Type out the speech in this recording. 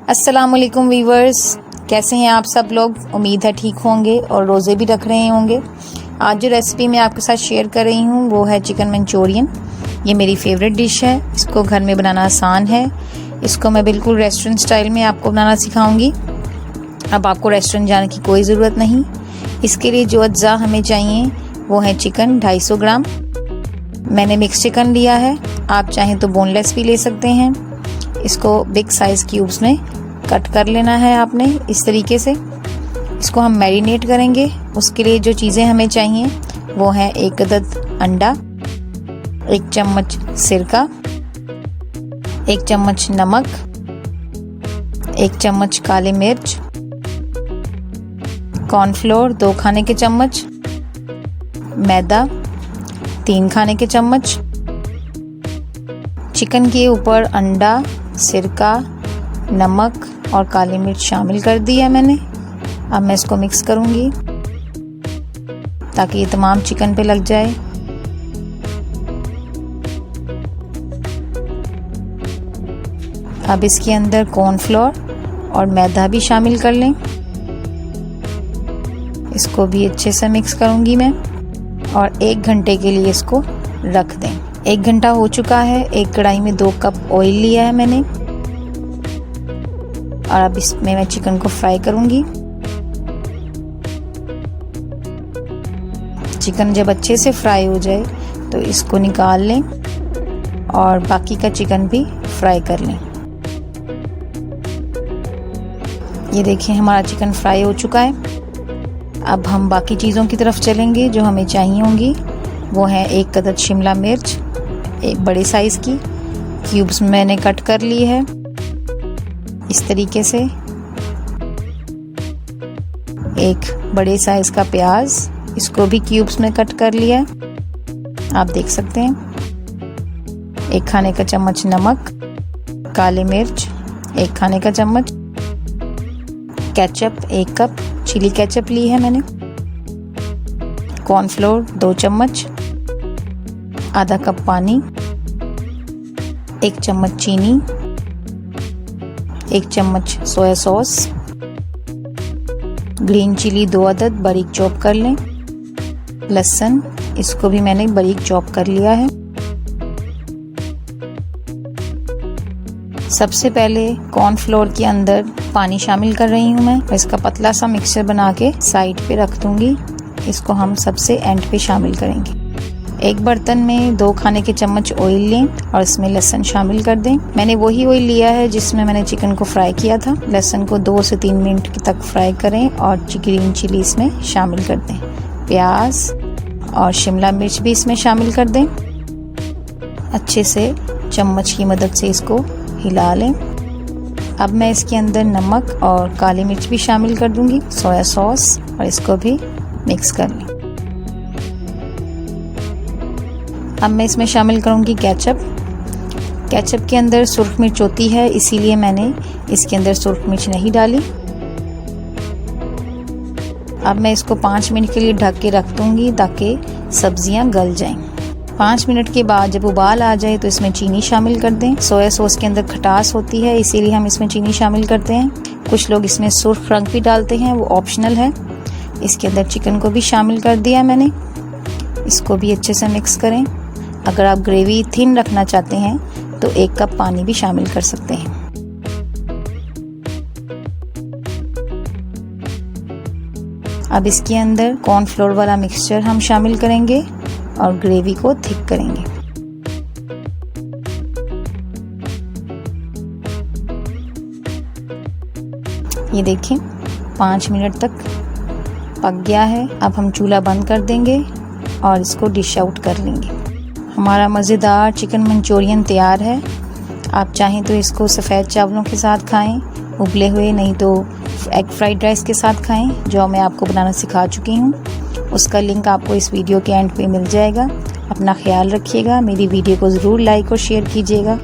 अस्सलाम वालेकुम वीवर्स, कैसे हैं आप सब लोग। उम्मीद है ठीक होंगे और रोज़े भी रख रहे होंगे। आज जो रेसिपी मैं आपके साथ शेयर कर रही हूँ वो है चिकन मंचूरियन। ये मेरी फेवरेट डिश है। इसको घर में बनाना आसान है। इसको मैं बिल्कुल रेस्टोरेंट स्टाइल में आपको बनाना सिखाऊंगी। अब आपको रेस्टोरेंट जाने की कोई ज़रूरत नहीं। इसके लिए जो अज्जा हमें चाहिए वो है चिकन 250 ग्राम। मैंने मिक्स चिकन लिया है, आप चाहें तो बोनलेस भी ले सकते हैं। इसको बिग साइज़ क्यूब्स में कट कर लेना है आपने इस तरीके से। इसको हम मैरिनेट करेंगे। उसके लिए जो चीज़ें हमें चाहिए वो है 1 अदद अंडा, 1 चम्मच सिरका, 1 चम्मच नमक, 1 चम्मच काली मिर्च, कॉर्नफ्लोर 2 खाने के चम्मच, मैदा 3 खाने के चम्मच। चिकन के ऊपर अंडा, सिरका, नमक और काली मिर्च शामिल कर दी है मैंने। अब मैं इसको मिक्स करूंगी ताकि ये तमाम चिकन पे लग जाए। अब इसके अंदर कॉर्नफ्लोर और मैदा भी शामिल कर लें। इसको भी अच्छे से मिक्स करूंगी मैं और 1 घंटे के लिए इसको रख दें। 1 घंटा हो चुका है। एक कढ़ाई में 2 कप ऑयल लिया है मैंने और अब इसमें मैं चिकन को फ्राई करूंगी। चिकन जब अच्छे से फ्राई हो जाए तो इसको निकाल लें और बाकी का चिकन भी फ्राई कर लें। ये देखिए हमारा चिकन फ्राई हो चुका है। अब हम बाकी चीज़ों की तरफ चलेंगे जो हमें चाहिए होंगी। वो है 1 अदद शिमला मिर्च, एक बड़े साइज़ की क्यूब्स में मैंने कट कर ली है इस तरीके से। 1 बड़े साइज़ का प्याज, इसको भी क्यूब्स में कट कर लिया है, आप देख सकते हैं। 1 खाने का चम्मच नमक, काली मिर्च 1 खाने का चम्मच, केचप 1 कप चिली केचप ली है मैंने, कॉर्नफ्लोर 2 चम्मच, आधा कप पानी, 1 चम्मच चीनी, 1 चम्मच सोया सॉस, ग्रीन चिली 2 अदद बारीक चॉप कर लें, लहसुन इसको भी मैंने बारीक चॉप कर लिया है। सबसे पहले कॉर्नफ्लोर के अंदर पानी शामिल कर रही हूँ मैं। इसका पतला सा मिक्सचर बना के साइड पे रख दूंगी। इसको हम सबसे एंड पे शामिल करेंगे। एक बर्तन में 2 खाने के चम्मच ऑयल लें और इसमें लहसुन शामिल कर दें। मैंने वही ऑयल लिया है जिसमें मैंने चिकन को फ्राई किया था। लहसुन को 2 से 3 मिनट तक फ्राई करें और ग्रीन चिली इसमें शामिल कर दें। प्याज और शिमला मिर्च भी इसमें शामिल कर दें। अच्छे से चम्मच की मदद से इसको हिला लें। अब मैं इसके अंदर नमक और काली मिर्च भी शामिल कर दूंगी, सोया सॉस, और इसको भी मिक्स कर लें। अब मैं इसमें शामिल करूंगी केचप। केचप के अंदर सुर्ख मिर्च होती है, इसीलिए मैंने इसके अंदर सुर्ख मिर्च नहीं डाली। अब मैं इसको 5 मिनट के लिए ढक के रख दूंगी ताकि सब्जियां गल जाएं। 5 मिनट के बाद जब उबाल आ जाए तो इसमें चीनी शामिल कर दें। सोया सॉस के अंदर खटास होती है, इसीलिए हम इसमें चीनी शामिल करते हैं। कुछ लोग इसमें सुर्ख रंग भी डालते हैं, वो ऑप्शनल है। इसके अंदर चिकन को भी शामिल कर दिया मैंने। इसको भी अच्छे से मिक्स करें। अगर आप ग्रेवी थिन रखना चाहते हैं तो 1 कप पानी भी शामिल कर सकते हैं। अब इसके अंदर कॉर्नफ्लोर वाला मिक्सचर हम शामिल करेंगे और ग्रेवी को थिक करेंगे। ये देखें 5 मिनट तक पक गया है। अब हम चूल्हा बंद कर देंगे और इसको डिश आउट कर लेंगे। हमारा मज़ेदार चिकन मंचूरियन तैयार है। आप चाहें तो इसको सफ़ेद चावलों के साथ खाएं, उबले हुए, नहीं तो एग फ्राइड राइस के साथ खाएं, जो मैं आपको बनाना सिखा चुकी हूँ। उसका लिंक आपको इस वीडियो के एंड पे मिल जाएगा। अपना ख्याल रखिएगा। मेरी वीडियो को ज़रूर लाइक और शेयर कीजिएगा।